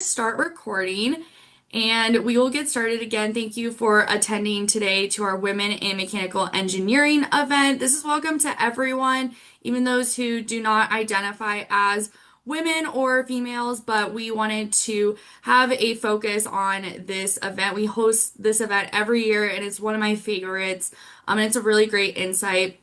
Start recording and we will get started again. Thank you for attending today to our Women in Mechanical Engineering event. This is welcome to everyone, even those who do not identify as women or females, but we wanted to have a focus on this event. We host this event every year and it's one of my favorites. And it's a really great insight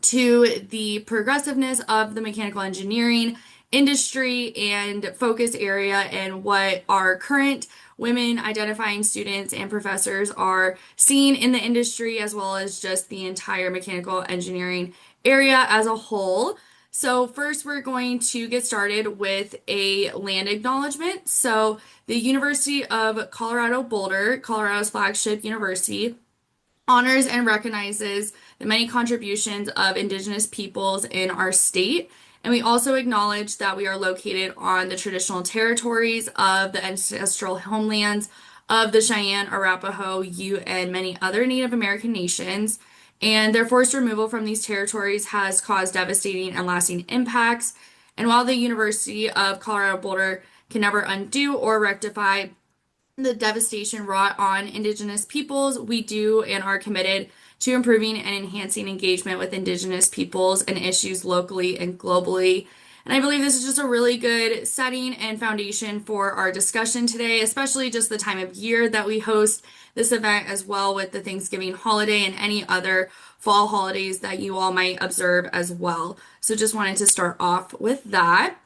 to the progressiveness of the mechanical engineering industry and focus area and what our current women identifying students and professors are seeing in the industry as well as just the entire mechanical engineering area as a whole. So first we're going to get started with a land acknowledgement. So the University of Colorado Boulder, Colorado's flagship university, honors and recognizes the many contributions of Indigenous peoples in our state. And we also acknowledge that we are located on the traditional territories of the ancestral homelands of the Cheyenne, Arapaho, Ute, and many other Native American nations. And their forced removal from these territories has caused devastating and lasting impacts. And while the University of Colorado Boulder can never undo or rectify the devastation wrought on Indigenous peoples, we do and are committed to improving and enhancing engagement with Indigenous peoples and issues locally and globally. And I believe this is just a really good setting and foundation for our discussion today, especially just the time of year that we host this event as well with the Thanksgiving holiday and any other fall holidays that you all might observe as well. So just wanted to start off with that.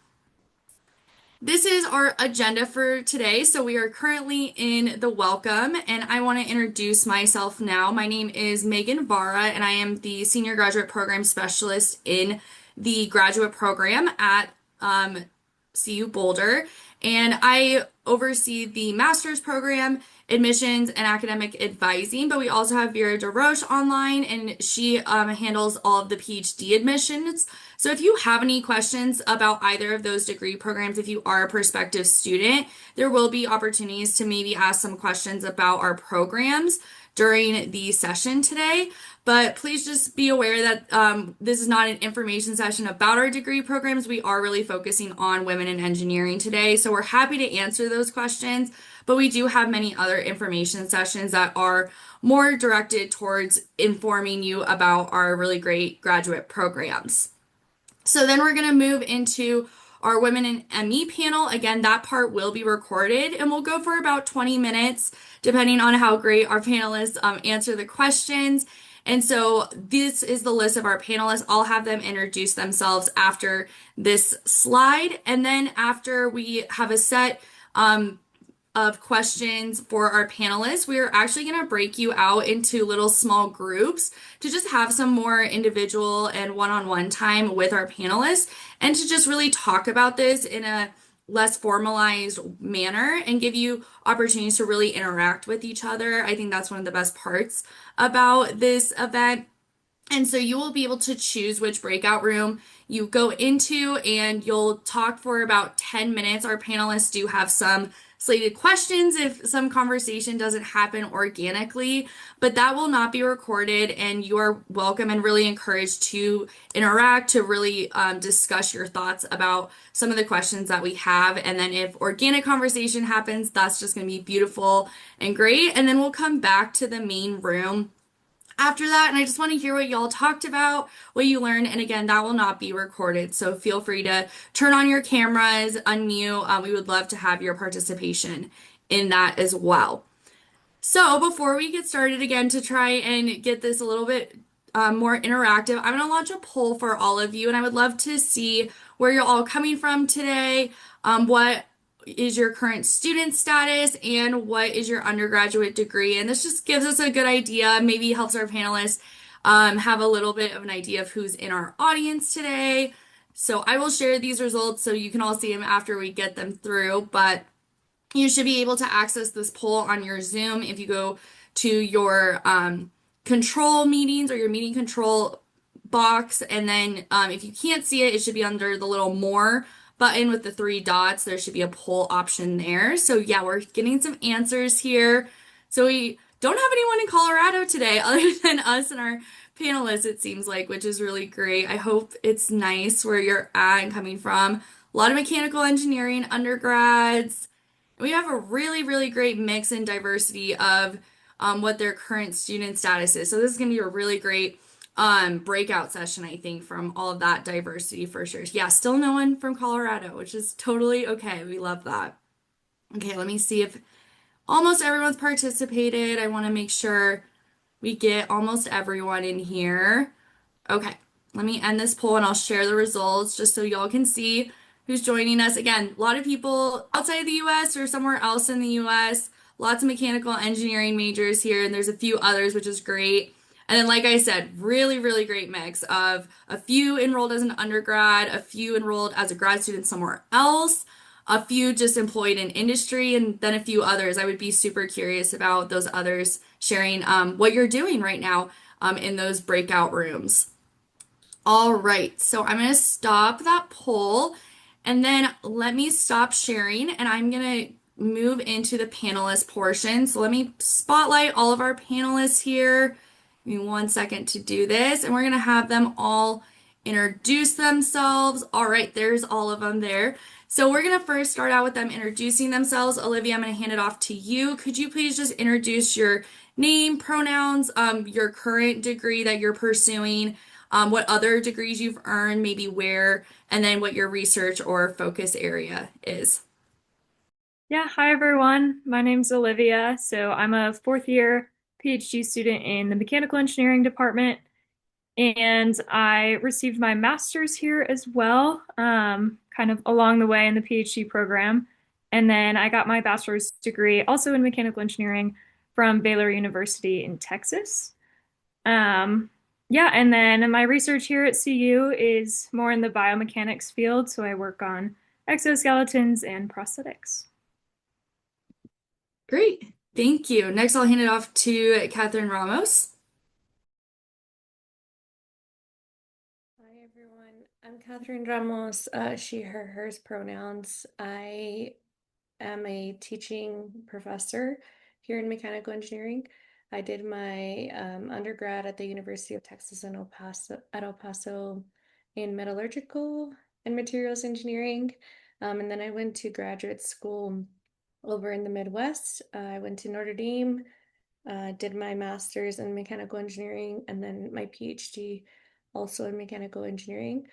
This is our agenda for today. So we are currently in the welcome, and I want to introduce myself now. My name is Megan Vara, and I am the Senior Graduate Program Specialist in the graduate program at CU Boulder. And I oversee the master's program, admissions, and academic advising. But we also have Vera DeRoche online, and she handles all of the PhD admissions. So if you have any questions about either of those degree programs, if you are a prospective student, there will be opportunities to maybe ask some questions about our programs during the session today. But please just be aware that this is not an information session about our degree programs. We are really focusing on women in engineering today. So we're happy to answer those questions, but we do have many other information sessions that are more directed towards informing you about our really great graduate programs. So then we're going to move into our Women in ME panel. Again, that part will be recorded and we'll go for about 20 minutes, depending on how great our panelists answer the questions. And so this is the list of our panelists. I'll have them introduce themselves after this slide. And then after we have a set of questions for our panelists, we are actually going to break you out into little small groups to just have some more individual and one-on-one time with our panelists and to just really talk about this in a less formalized manner and give you opportunities to really interact with each other. I think that's one of the best parts about this event. And so you will be able to choose which breakout room you go into and you'll talk for about 10 minutes. Our panelists do have some slated questions if some conversation doesn't happen organically, but that will not be recorded and you are welcome and really encouraged to interact, to really discuss your thoughts about some of the questions that we have. And then if organic conversation happens, that's just going to be beautiful and great. And then we'll come back to the main room after that, and I just want to hear what y'all talked about, what you learned, and again, that will not be recorded, so feel free to turn on your cameras, unmute. We would love to have your participation in that as well. So before we get started again, to try and get this a little bit more interactive, I'm going to launch a poll for all of you, and I would love to see where you're all coming from today, what is your current student status, and what is your undergraduate degree. And this just gives us a good idea, maybe helps our panelists have a little bit of an idea of who's in our audience today. So I will share these results so you can all see them after we get them through, but you should be able to access this poll on your Zoom if you go to your control meetings or your meeting control box. And then if you can't see it, it should be under the little more button with the 3 dots. There should be a poll option there. So yeah, we're getting some answers here. So we don't have anyone in Colorado today other than us and our panelists, it seems like, which is really great. I hope it's nice where you're at and coming from. A lot of mechanical engineering undergrads. And we have a really, really great mix and diversity of what their current student status is. So this is going to be a really great breakout session, I think, from all of that diversity for sure. Yeah, still no one from Colorado, which is totally okay. We love that. Okay, let me see if almost everyone's participated. I want to make sure we get almost everyone in here. Okay, let me end this poll and I'll share the results just so y'all can see who's joining us. Again, a lot of people outside the US or somewhere else in the US, lots of mechanical engineering majors here, and there's a few others, which is great. And then, like I said, really, really great mix of a few enrolled as an undergrad, a few enrolled as a grad student somewhere else, a few just employed in industry, and then a few others. I would be super curious about those others sharing what you're doing right now in those breakout rooms. All right, so I'm going to stop that poll and then let me stop sharing and I'm going to move into the panelist portion. So let me spotlight all of our panelists here. Give me 1 second to do this and we're going to have them all introduce themselves. All right, there's all of them there. So we're going to first start out with them introducing themselves. Olivia, I'm going to hand it off to you. Could you please just introduce your name, pronouns, your current degree that you're pursuing, what other degrees you've earned, maybe where, and then what your research or focus area is. Yeah, hi everyone. My name's Olivia. So I'm a fourth year PhD student in the mechanical engineering department, and I received my master's here as well, kind of along the way in the PhD program. And then I got my bachelor's degree also in mechanical engineering from Baylor University in Texas. Um, yeah, and then my research here at CU is more in the biomechanics field, so I work on exoskeletons and prosthetics. Great. Thank you. Next, I'll hand it off to Catherine Ramos. Hi everyone, I'm Catherine Ramos, she, her, hers pronouns. I am a teaching professor here in mechanical engineering. I did my undergrad at the University of Texas in El Paso in metallurgical and materials engineering. And then I went to graduate school over in the Midwest. I went to Notre Dame, did my master's in mechanical engineering and then my PhD also in mechanical engineering.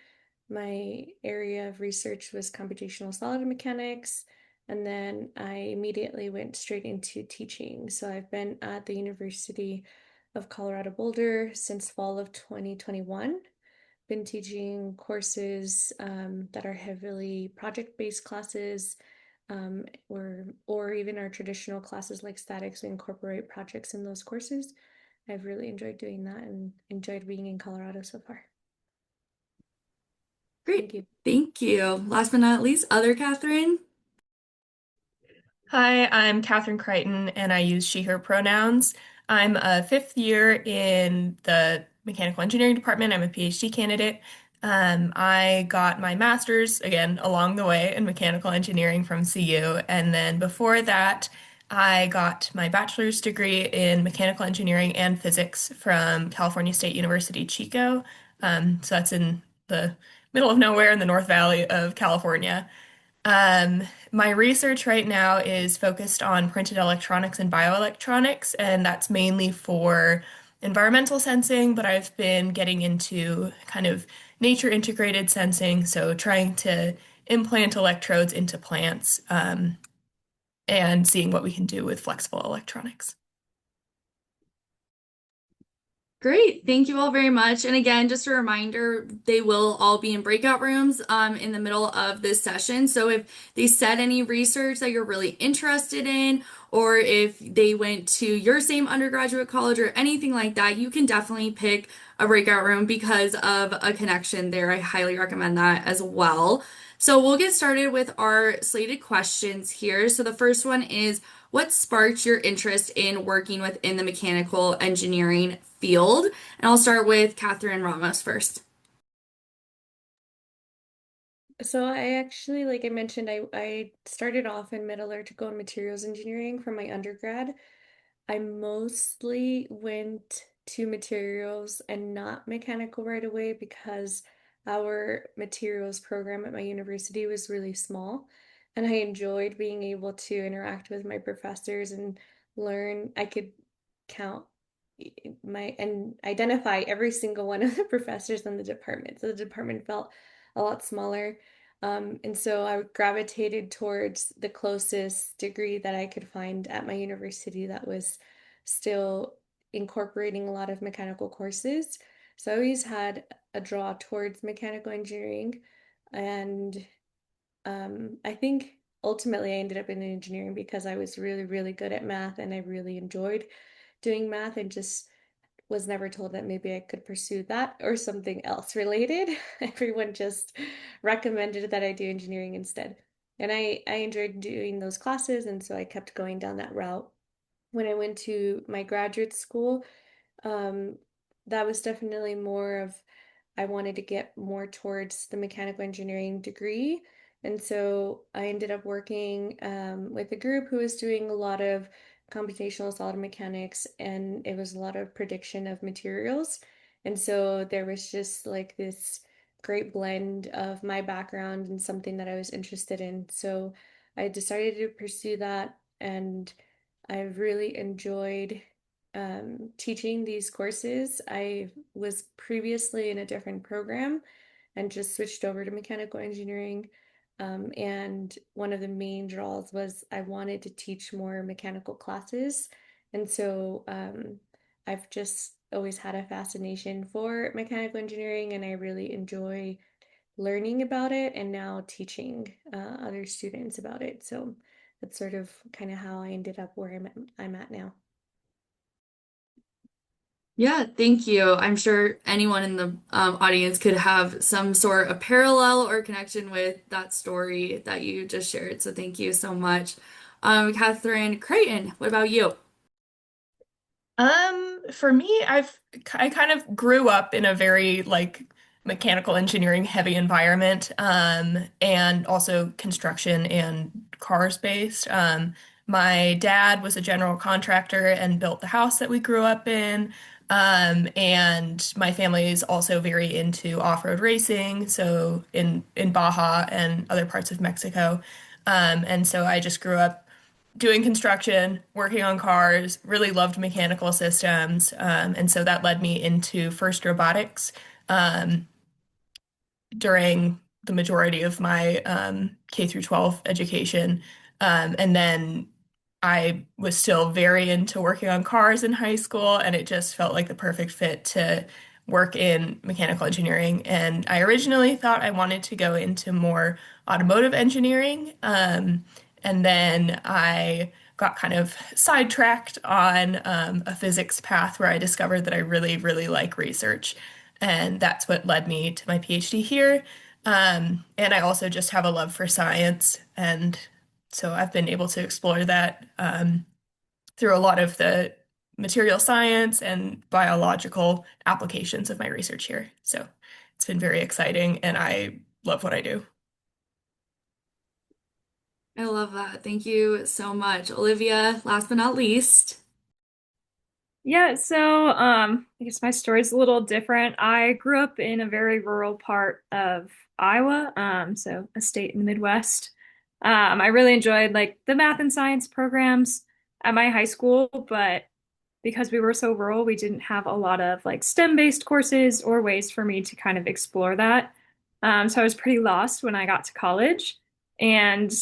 My area of research was computational solid mechanics, and then I immediately went straight into teaching. So I've been at the University of Colorado Boulder since fall of 2021. Been teaching courses that are heavily project-based classes, or even our traditional classes like statics. We incorporate projects in those courses. I've really enjoyed doing that and enjoyed being in Colorado so far. Thank Great. you. Thank you. Last but not least, other Catherine. Hi, I'm Catherine Crichton, and I use she, her pronouns. I'm a fifth year in the mechanical engineering department. I'm a PhD candidate. I got my master's, again, along the way in mechanical engineering from CU. And then before that, I got my bachelor's degree in mechanical engineering and physics from California State University, Chico. So that's in the middle of nowhere in the North Valley of California. My research right now is focused on printed electronics and bioelectronics, and that's mainly for environmental sensing, but I've been getting into kind of nature integrated sensing, so trying to implant electrodes into plants, and seeing what we can do with flexible electronics. Great. Thank you all very much. And again, just a reminder, they will all be in breakout rooms in the middle of this session. So if they said any research that you're really interested in, or if they went to your same undergraduate college or anything like that, you can definitely pick a breakout room because of a connection there. I highly recommend that as well. So we'll get started with our slated questions here. So the first one is, what sparked your interest in working within the mechanical engineering field? And I'll start with Catherine Ramos first. So I actually, like I mentioned, I started off in metallurgical and materials engineering for my undergrad. I mostly went to materials and not mechanical right away because our materials program at my university was really small. and I enjoyed being able to interact with my professors and learn. I could count my and identify every single one of the professors in the department. So the department felt a lot smaller. And so I gravitated towards the closest degree that I could find at my university that was still incorporating a lot of mechanical courses. So I always had a draw towards mechanical engineering. And I think ultimately I ended up in engineering because I was really, really good at math and I really enjoyed doing math and just was never told that maybe I could pursue that or something else related. Everyone just recommended that I do engineering instead. And I enjoyed doing those classes, and so I kept going down that route. When I went to my graduate school, um, that was definitely more of I wanted to get more towards the mechanical engineering degree. And so I ended up working with a group who was doing a lot of computational solid mechanics, and it was a lot of prediction of materials. And so there was just like this great blend of my background and something that I was interested in. So I decided to pursue that, and I've really enjoyed teaching these courses. I was previously in a different program and just switched over to mechanical engineering. And one of the main draws was I wanted to teach more mechanical classes. And so I've just always had a fascination for mechanical engineering, and I really enjoy learning about it and now teaching other students about it. So that's sort of kind of how I ended up where I'm at now. Yeah, thank you. I'm sure anyone in the audience could have some sort of parallel or connection with that story that you just shared. So thank you so much. Catherine Creighton, what about you? For me, I kind of grew up in a very like mechanical engineering heavy environment, and also construction and cars based. My dad was a general contractor and built the house that we grew up in. And my family is also very into off-road racing, so in Baja and other parts of Mexico. And so I just grew up doing construction, working on cars, really loved mechanical systems. And so that led me into first robotics um, during the majority of my K through 12 education. And then I was still very into working on cars in high school, and it just felt like the perfect fit to work in mechanical engineering. And I originally thought I wanted to go into more automotive engineering. And then I got kind of sidetracked on a physics path where I discovered that I really, really like research. And that's what led me to my PhD here. And I also just have a love for science. And so I've been able to explore that through a lot of the material science and biological applications of my research here. So it's been very exciting, and I love what I do. I love that. Thank you so much. Olivia, last but not least. Yeah, so I guess my story's a little different. I grew up in a very rural part of Iowa, so a state in the Midwest. I really enjoyed like the math and science programs at my high school, but because we were so rural, we didn't have a lot of like STEM-based courses or ways for me to kind of explore that. So I was pretty lost when I got to college. And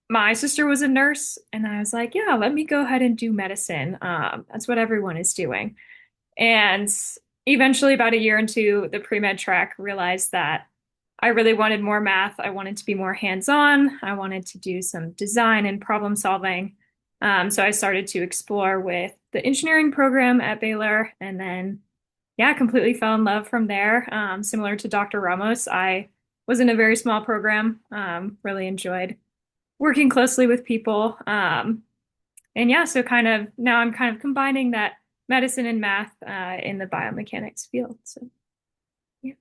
my sister was a nurse, and I was like, yeah, let me go ahead and do medicine. That's what everyone is doing. And eventually, about a year into the pre-med track, realized that I really wanted more math. I wanted to be more hands-on. I wanted to do some design and problem solving. So I started to explore with the engineering program at Baylor, and then, yeah, completely fell in love from there. Similar to Dr. Ramos, I was in a very small program. Really enjoyed working closely with people. And yeah, so kind of now I'm kind of combining that medicine and math in the biomechanics field. So yeah.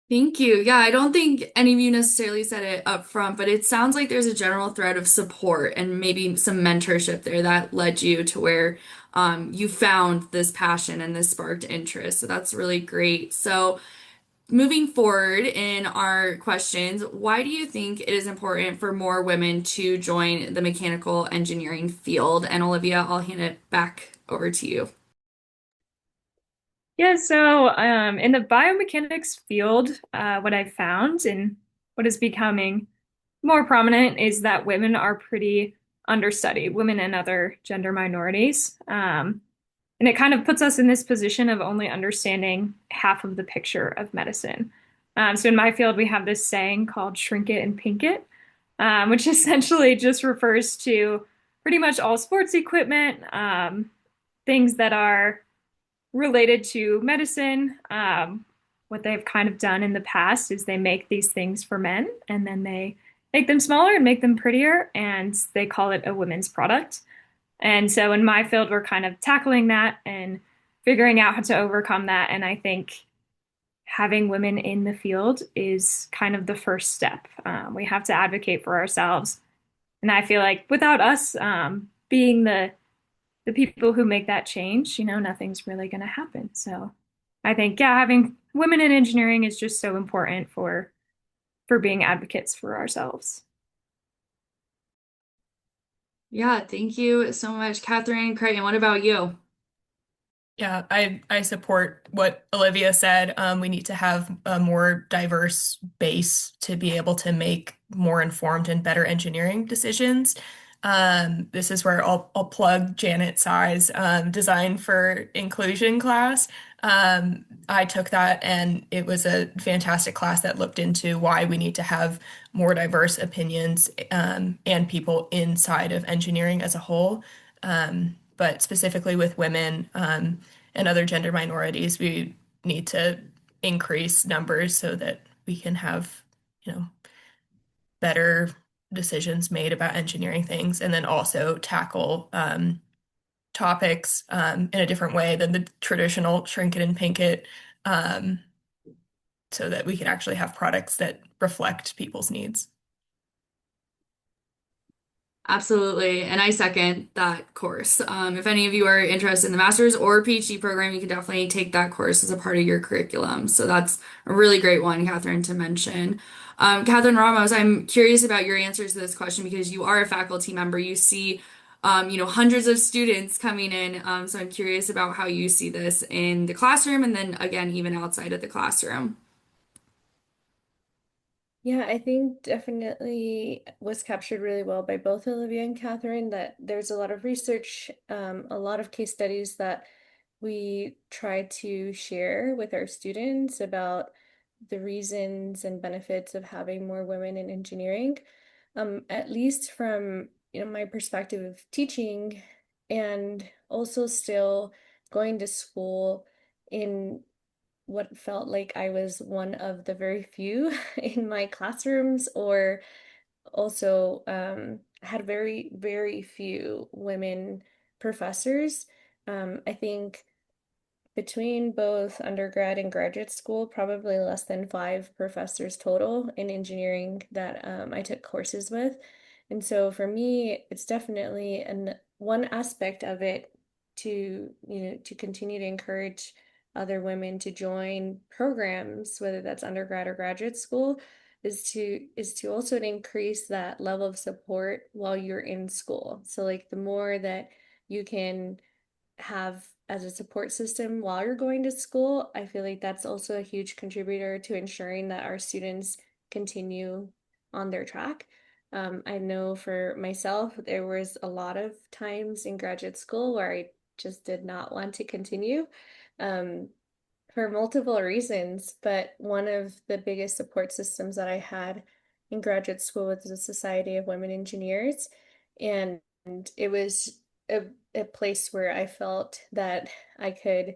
Thank you. Yeah, I don't think any of you necessarily said it up front, but it sounds like there's a general thread of support and maybe some mentorship there that led you to where you found this passion and this sparked interest. So that's really great. So moving forward in our questions, why do you think it is important for more women to join the mechanical engineering field? And Olivia, I'll hand it back over to you. Yeah, so in the biomechanics field, what I've found and what is becoming more prominent is that women are pretty understudied, women and other gender minorities. And it kind of puts us in this position of only understanding half of the picture of medicine. So in my field, we have this saying called shrink it and pink it, which essentially just refers to pretty much all sports equipment, things that are related to medicine. What they've kind of done in the past is they make these things for men and then they make them smaller and make them prettier, and they call it a women's product. And so in my field, we're kind of tackling that and figuring out how to overcome that. And I think having women in the field is kind of the first step. We have to advocate for ourselves. And I feel like without us being the people who make that change, nothing's really going to happen. So I think, yeah, having women in engineering is just so important for being advocates for ourselves. Yeah, thank you so much, Catherine. Creighton, what about you? Yeah, I support what Olivia said. We need to have a more diverse base to be able to make more informed and better engineering decisions. This is where I'll plug Janet Tsai's Design for Inclusion class. I took that and it was a fantastic class that looked into why we need to have more diverse opinions and people inside of engineering as a whole. But specifically with women and other gender minorities, we need to increase numbers so that we can have, you know, better decisions made about engineering things, and then also tackle topics in a different way than the traditional shrink it and pink it, um, so that we can actually have products that reflect people's needs. Absolutely. And I second that course. If any of you are interested in the master's or PhD program, you can definitely take that course as a part of your curriculum. So that's a really great one, Catherine, to mention. Catherine Ramos, I'm curious about your answers to this question because you are a faculty member. You see, hundreds of students coming in. So I'm curious about how you see this in the classroom and then again, even outside of the classroom. Yeah, I think definitely was captured really well by both Olivia and Catherine that there's a lot of research, a lot of case studies that we try to share with our students about the reasons and benefits of having more women in engineering. At least from, my perspective of teaching and also still going to school in what felt like I was one of the very few in my classrooms, or also had very, very few women professors. I think between both undergrad and graduate school, probably less than five professors total in engineering that I took courses with. And so for me, it's definitely one aspect of it to, to continue to encourage other women to join programs, whether that's undergrad or graduate school, is to also increase that level of support while you're in school. So like the more that you can have as a support system while you're going to school, I feel like that's also a huge contributor to ensuring that our students continue on their track. I know for myself, there was a lot of times in graduate school where I just did not want to continue um, for multiple reasons. But one of the biggest support systems that I had in graduate school was the Society of Women Engineers. And it was a place where I felt that I could,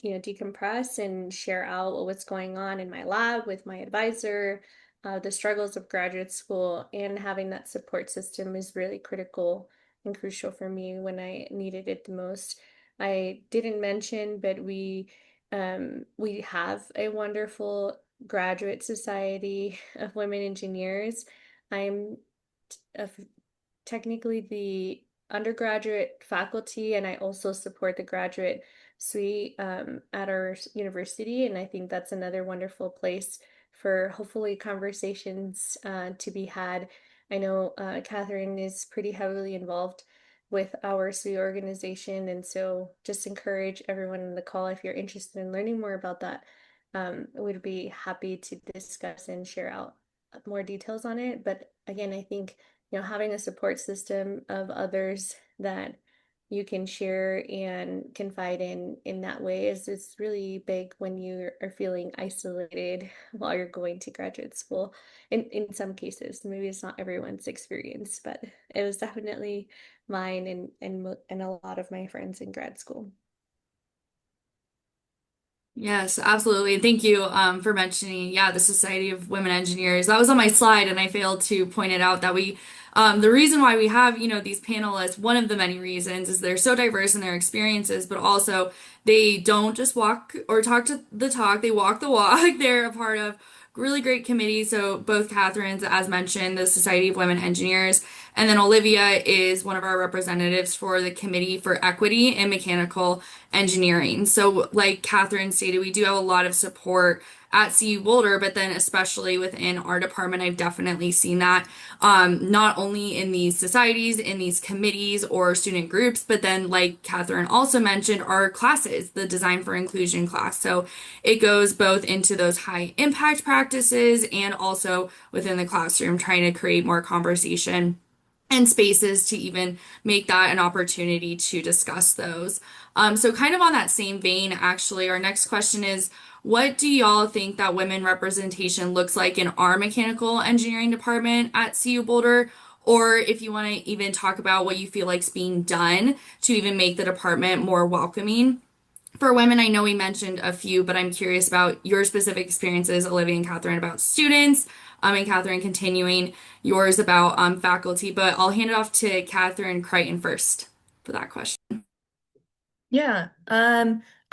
decompress and share out what was going on in my lab with my advisor. The struggles of graduate school and having that support system is really critical and crucial for me when I needed it the most. I didn't mention, but we have a wonderful graduate society of women engineers. I'm technically the undergraduate faculty, and I also support the graduate suite at our university. And I think that's another wonderful place for hopefully conversations to be had. I know Catherine is pretty heavily involved with our SWE organization, and so just encourage everyone in the call if you're interested in learning more about that. We'd be happy to discuss and share out more details on it. But again, I think having a support system of others that you can share and confide in that way is really big when you are feeling isolated while you're going to graduate school. In some cases, maybe it's not everyone's experience, but it was definitely mine and a lot of my friends in grad school. Yes, absolutely. And thank you for mentioning, yeah, the Society of Women Engineers. That was on my slide, and I failed to point it out that the reason why we have, these panelists, one of the many reasons is they're so diverse in their experiences, but also they don't just walk or talk to the talk, they walk the walk. They're a part of really great committees. So both Catherine's, as mentioned, the Society of Women Engineers, and then Olivia is one of our representatives for the Committee for Equity in Mechanical Engineering. So, like Catherine stated, we do have a lot of support at CU Boulder, but then especially within our department, I've definitely seen that not only in these societies, in these committees or student groups, but then, like Catherine also mentioned, our classes, the Design for Inclusion class. So it goes both into those high impact practices and also within the classroom, trying to create more conversation and spaces to even make that an opportunity to discuss those. So kind of on that same vein, actually, our next question is, what do y'all think that women representation looks like in our mechanical engineering department at CU Boulder? Or if you want to even talk about what you feel like's being done to even make the department more welcoming for women. I know we mentioned a few, but I'm curious about your specific experiences, Olivia and Catherine, about students, and Catherine continuing yours about faculty. But I'll hand it off to Catherine Crichton first for that question. Yeah,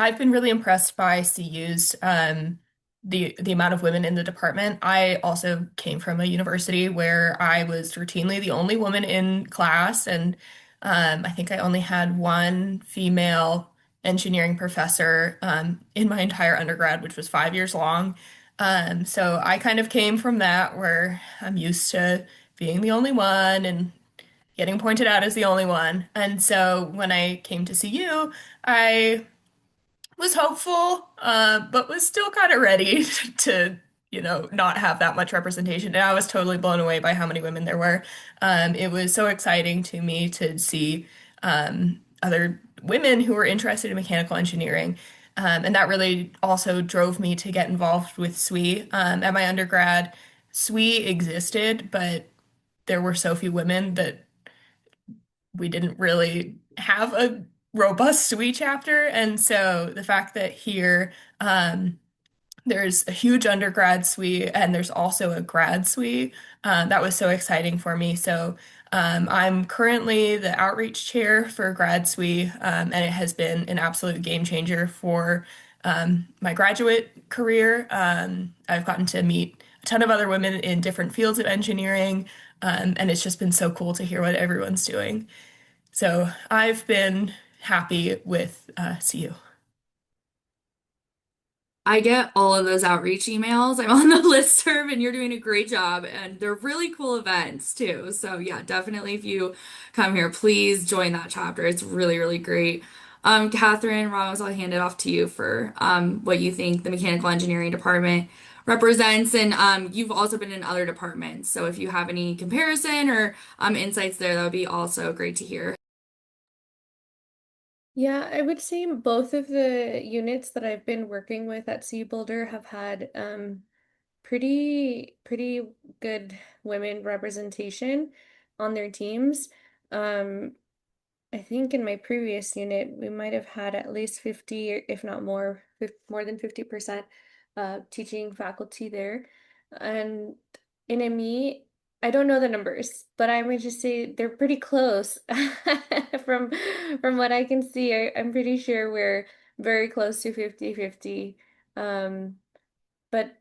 I've been really impressed by CU's the amount of women in the department. I also came from a university where I was routinely the only woman in class, and I think I only had one female engineering professor in my entire undergrad, which was 5 years long. So I kind of came from that where I'm used to being the only one and getting pointed out as the only one. And so when I came to see you, I was hopeful, but was still kind of ready to, not have that much representation. And I was totally blown away by how many women there were. It was so exciting to me to see other women who were interested in mechanical engineering. And that really also drove me to get involved with SWE. At my undergrad, SWE existed, but there were so few women that we didn't really have a robust SWE chapter. And so the fact that here there's a huge undergrad SWE and there's also a grad SWE, that was so exciting for me. So I'm currently the outreach chair for grad SWE, and it has been an absolute game changer for my graduate career. I've gotten to meet a ton of other women in different fields of engineering, and it's just been so cool to hear what everyone's doing. So I've been happy with CU. I get all of those outreach emails. I'm on the listserv and you're doing a great job. And they're really cool events too. So yeah, definitely if you come here, please join that chapter. It's really, really great. Catherine Ramos, I'll hand it off to you for what you think the mechanical engineering department represents. And you've also been in other departments. So if you have any comparison or insights there, that would be also great to hear. Yeah, I would say both of the units that I've been working with at Sea Boulder have had pretty good women representation on their teams. Um, I think in my previous unit, we might have had at least 50, or if not more, more than 50% teaching faculty there. And in ME, I don't know the numbers, but I would just say they're pretty close. From from what I can see, I'm pretty sure we're very close to 50-50. But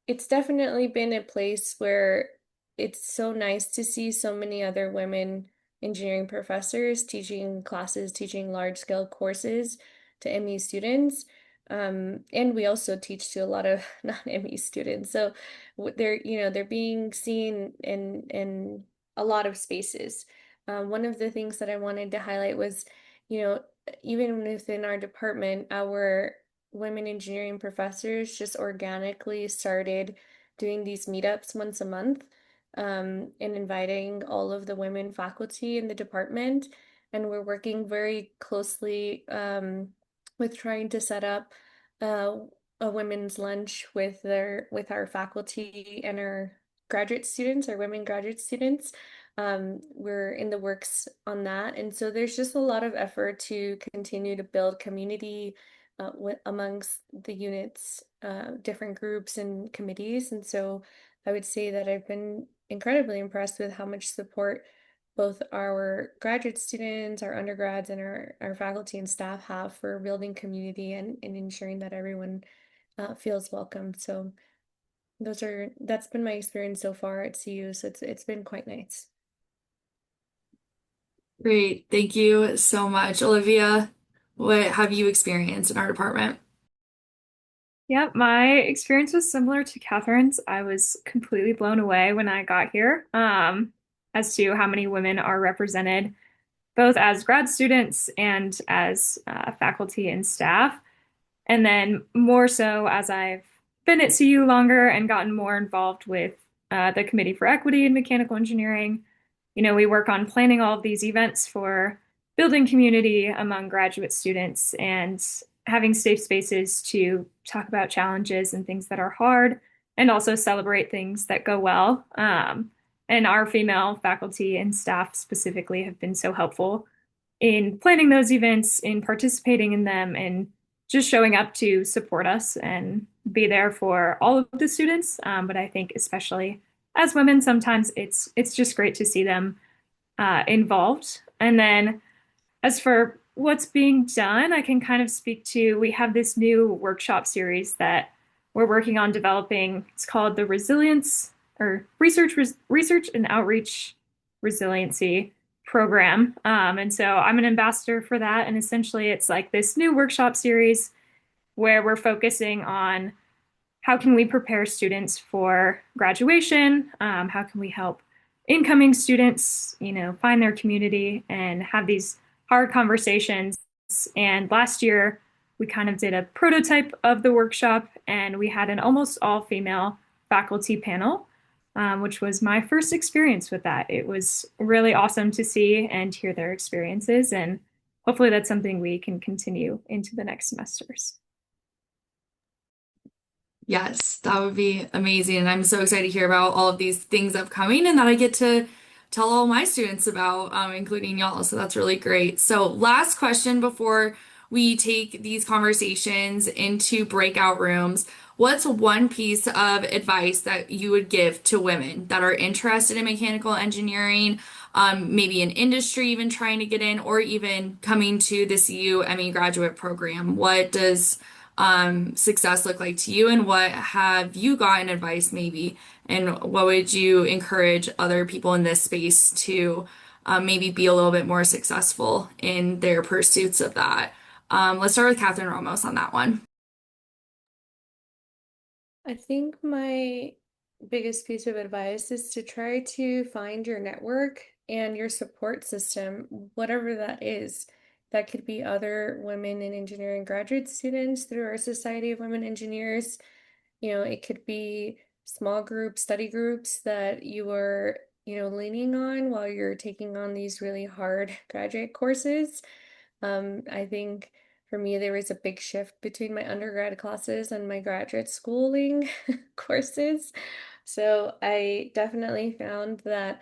it's definitely been a place where it's so nice to see so many other women engineering professors teaching classes, teaching large-scale courses to ME students. And we also teach to a lot of non-ME students. So they're being seen in a lot of spaces. One of the things that I wanted to highlight was, you know, even within our department, our women engineering professors just organically started doing these meetups once a month, and inviting all of the women faculty in the department. And we're working very closely with trying to set up uh, a women's lunch with our faculty and our graduate students, our women graduate students. We're in the works on that. And so there's just a lot of effort to continue to build community amongst the units, different groups and committees. And so I would say that I've been incredibly impressed with how much support both our graduate students, our undergrads, and our faculty and staff have for building community and ensuring that everyone feels welcome. So that's been my experience so far at CU. So it's been quite nice. Great. Thank you so much. Olivia, what have you experienced in our department? Yeah, my experience was similar to Catherine's. I was completely blown away when I got here, as to how many women are represented, both as grad students and as faculty and staff. And then more so as I've been at CU longer and gotten more involved with the Committee for Equity in Mechanical Engineering. We work on planning all of these events for building community among graduate students and having safe spaces to talk about challenges and things that are hard and also celebrate things that go well. And our female faculty and staff specifically have been so helpful in planning those events, in participating in them, and just showing up to support us and be there for all of the students. But I think especially as women, sometimes it's just great to see them involved. And then as for what's being done, I can kind of speak to, we have this new workshop series that we're working on developing. It's called the Resilience or Research and Outreach Resiliency Program. And so I'm an ambassador for that. And essentially it's like this new workshop series where we're focusing on how can we prepare students for graduation? How can we help incoming students, find their community and have these hard conversations? And last year, we kind of did a prototype of the workshop, and we had an almost all female faculty panel, which was my first experience with that. It was really awesome to see and hear their experiences, and hopefully that's something we can continue into the next semesters. Yes, that would be amazing. And I'm so excited to hear about all of these things upcoming and that I get to tell all my students about, including y'all. So that's really great. So, last question before we take these conversations into breakout rooms. What's one piece of advice that you would give to women that are interested in mechanical engineering, maybe in industry, even trying to get in, or even coming to the CU ME graduate program? What does success look like to you, and what have you gotten advice maybe, and what would you encourage other people in this space to maybe be a little bit more successful in their pursuits of that? Let's start with Catherine Ramos on that one. I think my biggest piece of advice is to try to find your network and your support system, whatever that is. That could be other women in engineering graduate students through our Society of Women Engineers. It could be small group study groups that you are, leaning on while you're taking on these really hard graduate courses. I think for me, there was a big shift between my undergrad classes and my graduate schooling courses. So I definitely found that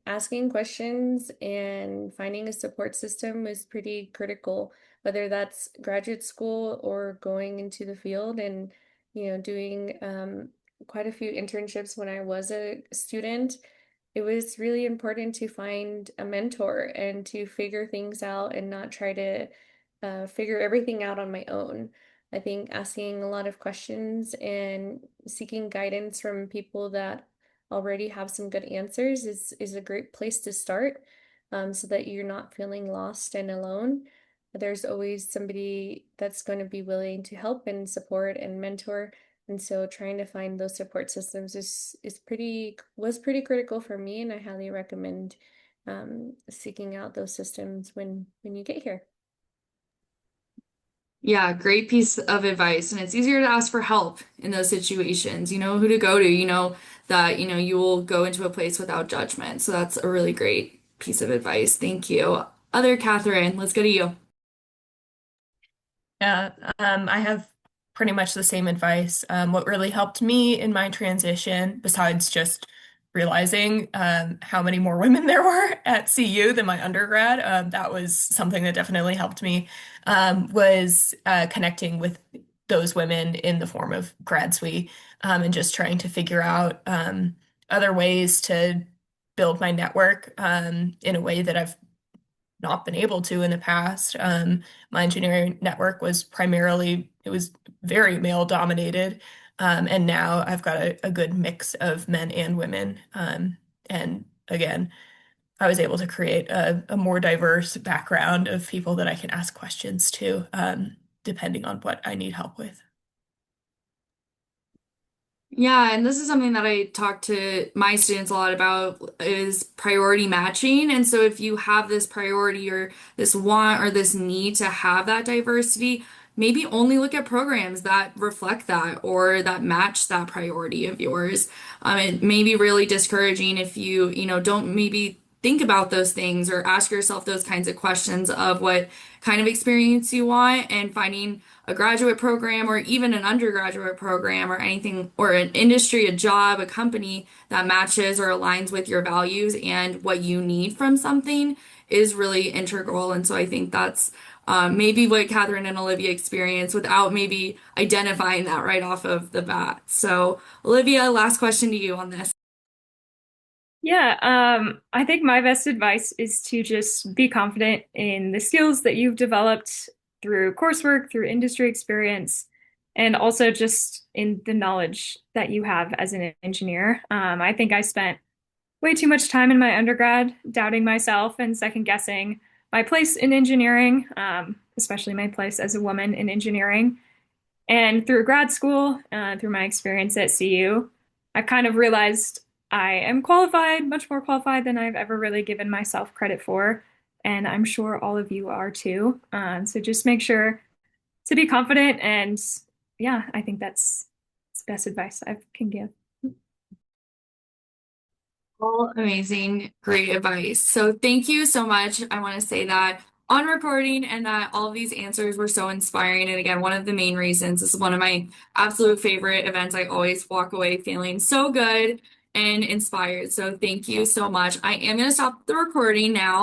asking questions and finding a support system was pretty critical, whether that's graduate school or going into the field and, doing quite a few internships when I was a student. It was really important to find a mentor and to figure things out and not try to figure everything out on my own. I think asking a lot of questions and seeking guidance from people that already have some good answers is a great place to start, so that you're not feeling lost and alone. There's always somebody that's going to be willing to help and support and mentor. And so trying to find those support systems was pretty critical for me, and I highly recommend seeking out those systems when you get here. Yeah, great piece of advice. And it's easier to ask for help in those situations. You know who to go to. You know that, you will go into a place without judgment. So that's a really great piece of advice. Thank you. Other Catherine, let's go to you. Yeah, I have pretty much the same advice. What really helped me in my transition, besides just realizing how many more women there were at CU than my undergrad, that was something that definitely helped me, was connecting with those women in the form of grad suite, and just trying to figure out other ways to build my network in a way that I've not been able to in the past. My engineering network it was very male dominated. And now I've got a good mix of men and women. And again, I was able to create a more diverse background of people that I can ask questions to, depending on what I need help with. Yeah, and this is something that I talk to my students a lot about is priority matching. And so if you have this priority or this want or this need to have that diversity, maybe only look at programs that reflect that or that match that priority of yours. It may be really discouraging if you don't maybe think about those things or ask yourself those kinds of questions of what kind of experience you want and finding a graduate program or even an undergraduate program or anything or an industry, a job, a company that matches or aligns with your values and what you need from something is really integral. And so I think that's maybe what Catherine and Olivia experienced without maybe identifying that right off of the bat. So, Olivia, last question to you on this. Yeah, I think my best advice is to just be confident in the skills that you've developed through coursework, through industry experience, and also just in the knowledge that you have as an engineer. I think I spent way too much time in my undergrad doubting myself and second guessing my place in engineering, especially my place as a woman in engineering. And through grad school, through my experience at CU, I kind of realized I am qualified, much more qualified than I've ever really given myself credit for. And I'm sure all of you are too. So just make sure to be confident. And yeah, I think that's the best advice I can give. All amazing, great advice. So thank you so much. I want to say that on recording and that all of these answers were so inspiring. And again, one of the main reasons, this is one of my absolute favorite events. I always walk away feeling so good and inspired. So thank you so much. I am going to stop the recording now.